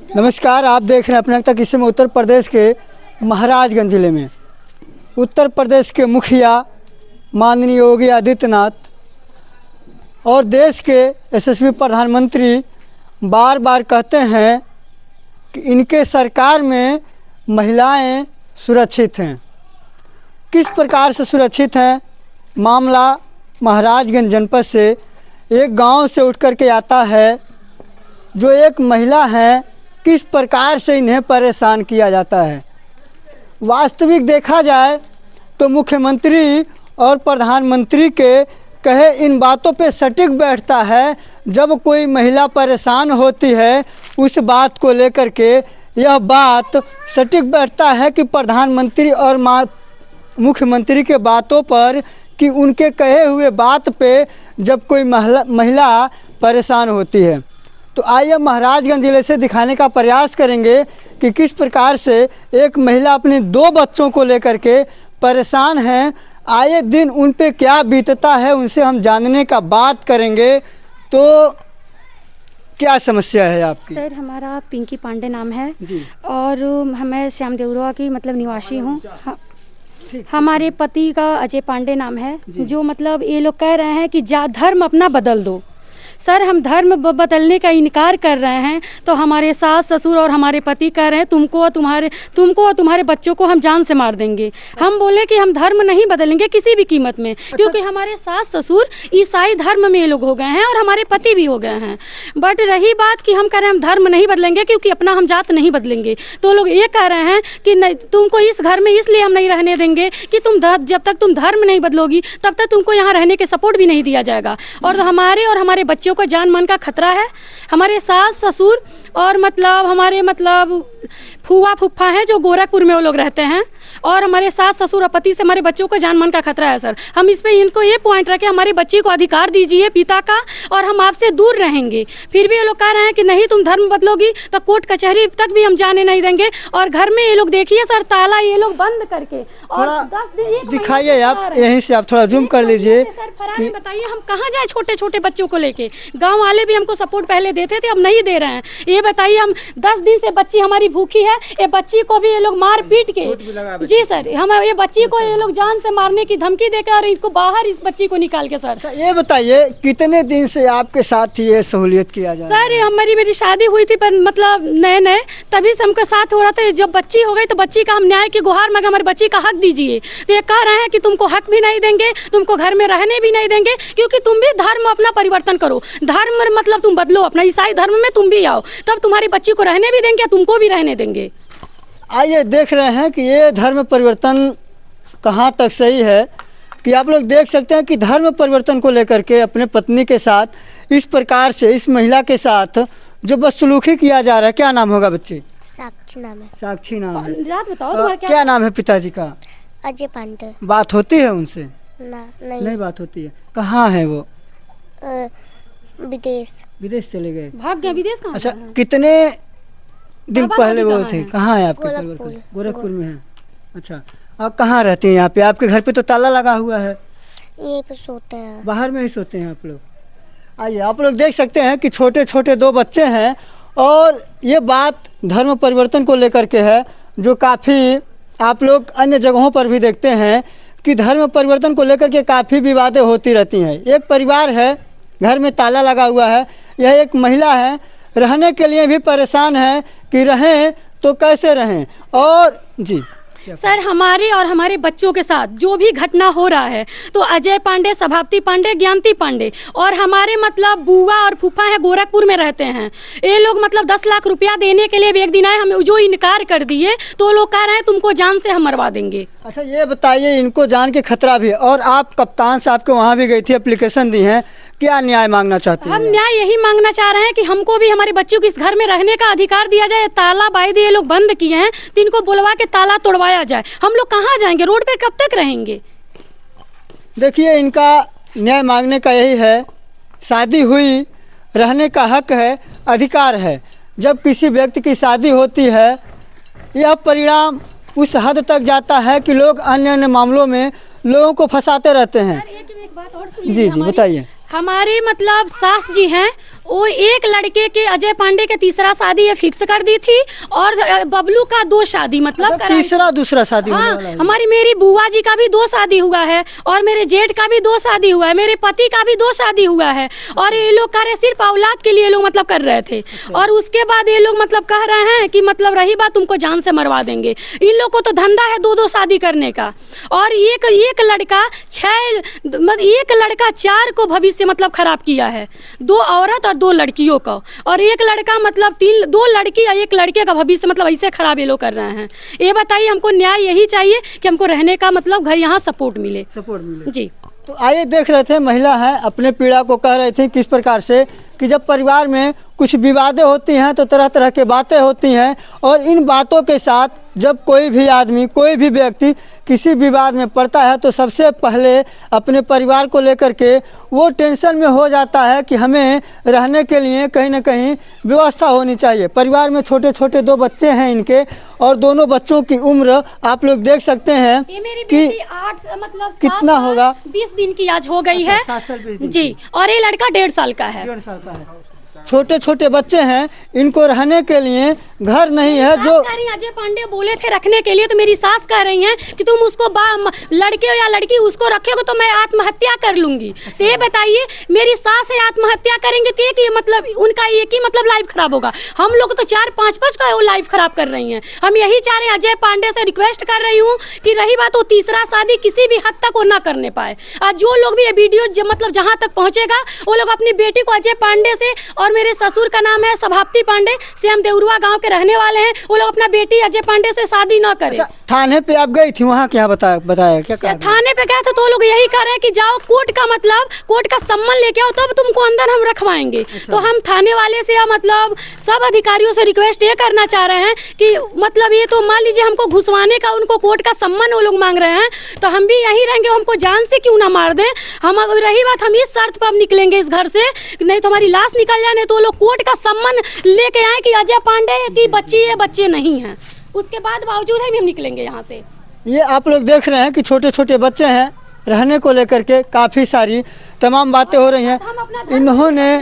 नमस्कार, आप देख रहे हैं अपने तक। इस समय उत्तर प्रदेश के महाराजगंज जिले में उत्तर प्रदेश के मुखिया माननीय योगी आदित्यनाथ और देश के यशस्वी प्रधानमंत्री बार बार कहते हैं कि इनके सरकार में महिलाएं सुरक्षित हैं। किस प्रकार से सुरक्षित हैं? मामला महाराजगंज जनपद से एक गांव से उठ कर के आता है। जो एक महिला है, किस प्रकार से इन्हें परेशान किया जाता है। वास्तविक देखा जाए तो मुख्यमंत्री और प्रधानमंत्री के कहे इन बातों पे सटीक बैठता है। जब कोई महिला परेशान होती है, उस बात को लेकर के यह बात सटीक बैठता है कि प्रधानमंत्री और मुख्यमंत्री के बातों पर, कि उनके कहे हुए बात पे जब कोई महिला परेशान होती है। तो आइए महाराजगंज जिले से दिखाने का प्रयास करेंगे कि किस प्रकार से एक महिला अपने 2 बच्चों को लेकर के परेशान हैं। आए दिन उन पे क्या बीतता है, उनसे हम जानने का बात करेंगे। तो क्या समस्या है आपकी? सर, हमारा पिंकी पांडे नाम है जी। और मैं श्याम देवरुआ की निवासी हूँ। हमारे पति का अजय पांडे नाम है। जो ये लोग कह रहे हैं कि धर्म अपना बदल दो। सर, हम धर्म बदलने का इनकार कर रहे हैं तो हमारे सास ससुर और हमारे पति कह रहे हैं तुमको और तुम्हारे बच्चों को हम जान से मार देंगे। हम बोले कि हम धर्म नहीं बदलेंगे किसी भी कीमत में, क्योंकि हमारे सास ससुर ईसाई धर्म में ये लोग हो गए हैं और हमारे पति भी हो गए हैं। बट रही बात कि हम कह रहे हैं हम धर्म नहीं बदलेंगे क्योंकि अपना हम जात नहीं बदलेंगे, तो लोग ये कह रहे हैं कि नहीं, तुमको इस घर में इसलिए हम नहीं रहने देंगे कि जब तक तुम धर्म नहीं बदलोगी तब तक तुमको यहाँ रहने के सपोर्ट भी नहीं दिया जाएगा। और हमारे बच्चों को जान मान का खतरा है। हमारे सास ससुर और हमारे फूआ फुफ्फा हैं जो गोरखपुर में वो लोग रहते हैं, और हमारे सास ससुर और पति से हमारे बच्चों को जान मान का खतरा है। सर, हम इस पे इनको ये पॉइंट रखे हमारी बच्ची को अधिकार दीजिए पिता का, और हम आपसे दूर रहेंगे। फिर भी ये लोग कह रहे हैं कि नहीं, तुम धर्म बदलोगी तो कोर्ट कचहरी तक भी हम जाने नहीं देंगे। और घर में ये लोग देखिए सर, ताला ये लोग बंद करके, और 10 दिन दिखाइए आप, यहीं से आप थोड़ा जूम कर लीजिए। सर, बताइए हम कहाँ जाए छोटे छोटे बच्चों को लेके? गाँव वाले भी हमको सपोर्ट पहले देते थे, अब नहीं दे रहे हैं। ये बताइए, हम 10 दिन से बच्ची हमारी भूखी है। ये बच्ची को भी ये लोग मार पीट के, जी सर, हम ये बच्ची को ये लोग जान से मारने की धमकी देकर और इनको बाहर इस बच्ची को निकाल के। सर, ये बताइए कितने दिन से आपके साथ ये सहूलियत किया जा रहा है? सर, मेरी शादी हुई थी पर नए तभी से हमके साथ हो रहा था। जब बच्ची हो गई तो बच्ची का हम न्याय की गुहार मांगे, हमारी बच्ची का हक दीजिए। तो ये कह रहे हैं कि तुमको हक भी नहीं देंगे, तुमको घर में रहने भी नहीं देंगे, क्योंकि तुम भी धर्म अपना परिवर्तन करो। धर्म तुम बदलो, अपना ईसाई धर्म में तुम भी आओ, तब तुम्हारी बच्ची को रहने भी देंगे, तुमको भी रहने देंगे। आइए देख रहे हैं कि ये धर्म परिवर्तन कहाँ तक सही है, कि आप लोग देख सकते हैं कि धर्म परिवर्तन को लेकर के अपने पत्नी के साथ इस प्रकार से इस महिला के साथ जो बदसलूकी किया जा रहा है। क्या नाम होगा बच्चे? साक्षी नाम है। साक्षी नाम है। रात बताओ क्या नाम है पिताजी का? अजय पांडे। बात होती है उनसे? नहीं बात होती है। कहाँ है वो? विदेश चले गए। भाग गए विदेश। कहाँ? अच्छा, कितने दिन पहले वो थे? कहाँ है आपके? गोरखपुर में है। अच्छा, आप कहाँ रहते हैं? यहाँ पे आपके घर पे तो ताला लगा हुआ है। यहीं पे सोते हैं। बाहर में ही सोते हैं आप लोग? आइए, आप लोग देख सकते हैं कि छोटे छोटे 2 बच्चे हैं, और ये बात धर्म परिवर्तन को लेकर के है, जो काफ़ी आप लोग अन्य जगहों पर भी देखते हैं कि धर्म परिवर्तन को लेकर के काफ़ी विवादें होती रहती हैं। एक परिवार है, घर में ताला लगा हुआ है, यह एक महिला है, रहने के लिए भी परेशान है कि रहें तो कैसे रहें। और जी सर, हमारे और हमारे बच्चों के साथ जो भी घटना हो रहा है, तो अजय पांडे, सभापति पांडे, ज्ञानती पांडे और हमारे बुआ और फूफा है गोरखपुर में रहते हैं। ये लोग 10 लाख रुपया देने के लिए भी एक दिन आए, हमें जो इनकार कर दिए, तो लोग कह रहे हैं तुमको जान से हम मरवा देंगे। अच्छा, ये बताइए, इनको जान के खतरा भी है, और आप कप्तान साहब के वहाँ भी गई थी, एप्लीकेशन दी है, क्या न्याय मांगना चाहते हैं? हम न्याय यही मांगना चाह रहे हैं कि हमको भी हमारे बच्चों को इस घर में रहने का अधिकार दिया जाए। ताला बायदे ये लोग बंद किए हैं, तो इनको बुलवा के ताला तोड़वाया जाए। हम लोग कहाँ जाएंगे? रोड पे कब तक रहेंगे? देखिए, इनका न्याय मांगने का यही है, शादी हुई, रहने का हक है, अधिकार है। जब किसी व्यक्ति की शादी होती है, यह परिणाम उस हद तक जाता है कि लोग अन्य मामलों में लोगों को फंसाते रहते हैं। एक बात और जी बताइए। हमारे सास जी हैं, वो एक लड़के के अजय पांडे के तीसरा शादी ये फिक्स कर दी थी और बबलू का 2 शादी मतलब कराई। तीसरा दूसरा शादी होने वाला हाँ, है। हमारी मेरी बुआ जी का भी 2 शादी हुआ है और मेरे जेठ का भी 2 शादी हुआ है, मेरे पति का भी 2 शादी हुआ है और ये लोग कह रहे सिर्फ औलाद के लिए लोग मतलब कर रहे थे। और उसके बाद ये लोग मतलब कह रहे हैं कि मतलब रही बात तुमको जान से मरवा देंगे। इन लोग को तो धंधा है 2-2 शादी करने का। और एक लड़का 4 को भविष्य मतलब खराब किया है, 2 औरत और 2 लड़कियों का। और एक लड़का मतलब 2 लड़की और 1 लड़के का भविष्य मतलब ऐसे खराब ये लोग कर रहे हैं। ये बताइए, हमको न्याय यही चाहिए कि हमको रहने का मतलब घर यहाँ सपोर्ट मिले जी। तो आइए देख रहे थे, महिला है अपने पीड़ा को कह रही थी किस प्रकार से कि जब परिवार में कुछ विवादें होती हैं तो तरह तरह के बातें होती हैं और इन बातों के साथ जब कोई भी आदमी, कोई भी व्यक्ति किसी विवाद में पड़ता है तो सबसे पहले अपने परिवार को लेकर के वो टेंशन में हो जाता है कि हमें रहने के लिए कहीं ना कहीं व्यवस्था होनी चाहिए। परिवार में छोटे छोटे 2 बच्चे हैं इनके और दोनों बच्चों की उम्र आप लोग देख सकते हैं कि 8 मतलब कितना होगा, 20 दिन की आज हो गई है 7 साल 20 दिन जी। और ये लड़का 1.5 साल का है। 1.5 साल का है। छोटे छोटे बच्चे हैं, इनको रहने के लिए घर नहीं है। जो अजय पांडे बोले थे रखने के लिए तो मेरी सास कह रही हैं कि तुम उसको लड़के या लड़की उसको रखोगे तो मैं आत्महत्या कर लूंगी। तो ये बताइए, मेरी सास है आत्महत्या करेंगे तो एक ही मतलब उनका एक ही मतलब लाइफ खराब होगा। हम लोग तो 4-5 का वो लाइफ खराब कर रही हैं। हम यही चाह रहे हैं, अजय पांडे से रिक्वेस्ट कर रही हूँ कि रही बात वो तीसरा शादी किसी भी हद तक वो ना करने पाए। और जो लोग भी ये वीडियो मतलब जहाँ तक पहुँचेगा वो लोग अपनी बेटी को अजय पांडे से, और मेरे ससुर का नाम है सभापति पांडे, श्याम देवरुआ गाँव रहने वाले हैं, वो लोग अपना बेटी अजय पांडे से शादी न करें। थाने पे आप गई थी, वहाँ क्या बताया क्या कहा? थाने पे गए थे तो लोग यही कह रहे हैं कि जाओ कोर्ट का मतलब कोर्ट का सम्मन लेके आओ तब तुमको अंदर हम रखवाएंगे। तो हम थाने वाले से मतलब सब अधिकारियों से रिक्वेस्ट ये करना चाह रहे हैं कि मतलब ये तो मान लीजिए हमको घुसवाने का उनको कोर्ट का सम्मन वो लोग मांग रहे हैं तो हम भी यहीं रहेंगे, हमको जान से क्यों ना मार दें। हम रही बात हम इस शर्त पर अब निकलेंगे इस घर से, नहीं तो हमारी लाश निकल जाए, नहीं तो लोग कोर्ट का सम्मन लेके आए कि अजय पांडे की बच्ची है, बच्चे नहीं हैं। उसके बाद बावजूद हम निकलेंगे यहाँ से। ये आप लोग देख रहे हैं कि छोटे छोटे बच्चे हैं, रहने को लेकर के काफ़ी सारी तमाम बातें हो रही हैं। इन्होंने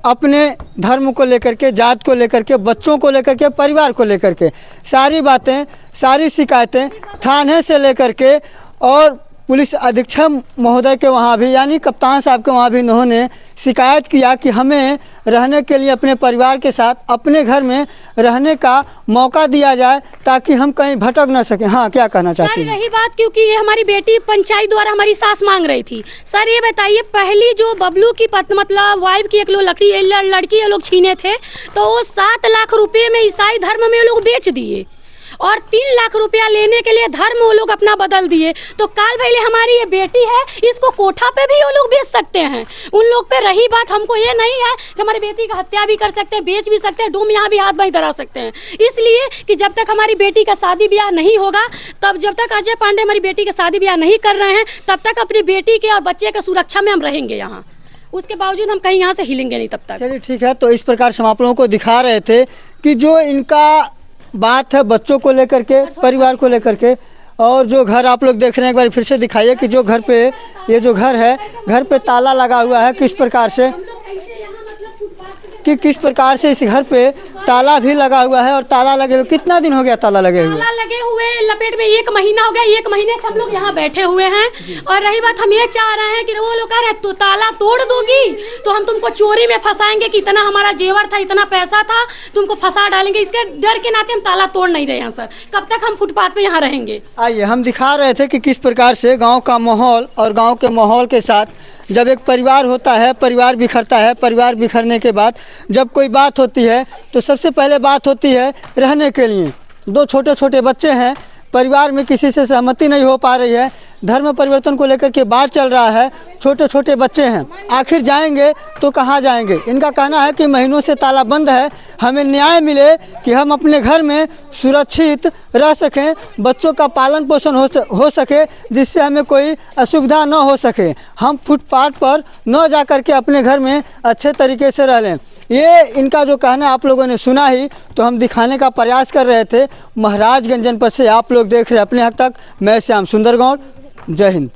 अपने धर्म को लेकर के, जात को लेकर के, बच्चों को लेकर के, परिवार को लेकर के सारी बातें, सारी शिकायतें थाने से लेकर के और पुलिस अधीक्षक महोदय के वहाँ भी यानी कप्तान साहब के वहाँ भी इन्होंने शिकायत किया कि हमें रहने के लिए अपने परिवार के साथ अपने घर में रहने का मौका दिया जाए ताकि हम कहीं भटक ना सकें। हाँ, क्या कहना चाहती हैं? रही बात क्योंकि ये हमारी बेटी पंचायत द्वारा हमारी सास मांग रही थी। सर ये बताइए, पहली जो बबलू की मतलब वाइफ की एक लड़की ये लोग छीने थे तो वो 7 लाख रुपए में ईसाई धर्म में लोग बेच दिए और 3 लाख रुपया लेने के लिए धर्म वो लोग अपना बदल दिए। तो काल पहले हमारी ये बेटी है, इसको कोठा पे भी वो लोग बेच सकते हैं। उन लोग पे रही बात, हमको ये नहीं है कि हमारी बेटी का हत्या भी कर सकते हैं, बेच भी सकते हैं, डूम यहाँ भी हाथ बाई धरा सकते हैं। इसलिए कि जब तक हमारी बेटी का शादी ब्याह नहीं होगा, तब जब तक अजय पांडे हमारी बेटी का शादी ब्याह नहीं कर रहे हैं, तब तक अपनी बेटी के और बच्चे के सुरक्षा में हम रहेंगे यहाँ। उसके बावजूद हम कहीं यहाँ से हिलेंगे नहीं तब तक। चलिए ठीक है। तो इस प्रकार से हम आप लोगों को दिखा रहे थे कि जो इनका बात है बच्चों को लेकर के, परिवार को लेकर के, और जो घर आप लोग देख रहे हैं एक बार फिर से दिखाइए कि जो घर पे ये जो घर है, घर पे ताला लगा हुआ है, किस प्रकार से इस घर पे ताला भी लगा हुआ है। और ताला लगे हुए कितना दिन हो गया ताला लगे हुए? ताला लगे हुए लपेट में 1 महीना हो गया। 1 महीने से हम लोग यहाँ बैठे हुए हैं। और रही बात, हम ये चाह रहे हैं कि वो लोग कह रहे हैं तो ताला तोड़ दोगी तो हम तुमको चोरी में फंसाएंगे कि इतना हमारा जेवर था, इतना पैसा था, तुमको फंसा डालेंगे। इसके डर के नाते हम ताला तोड़ नहीं रहे हैं सर। कब तक हम फुटपाथ पे यहाँ रहेंगे? आइए हम दिखा रहे थे कि किस प्रकार से गाँव का माहौल और गाँव के माहौल के साथ जब एक परिवार होता है, परिवार बिखरता है, परिवार बिखरने के बाद जब कोई बात होती है तो सबसे पहले बात होती है रहने के लिए। 2 छोटे छोटे बच्चे हैं, परिवार में किसी से सहमति नहीं हो पा रही है, धर्म परिवर्तन को लेकर के बात चल रहा है, छोटे छोटे बच्चे हैं, आखिर जाएंगे तो कहाँ जाएंगे? इनका कहना है कि महीनों से ताला बंद है, हमें न्याय मिले कि हम अपने घर में सुरक्षित रह सकें, बच्चों का पालन पोषण हो सके, जिससे हमें कोई असुविधा न हो सके, हम फुटपाथ पर न जा कर के अपने घर में अच्छे तरीके से रह लें। ये इनका जो कहना आप लोगों ने सुना ही, तो हम दिखाने का प्रयास कर रहे थे। महाराजगंज जनपद से आप लोग देख रहे हैं अपने हक तक। मैं श्याम सुंदर गौड़, जय हिंद।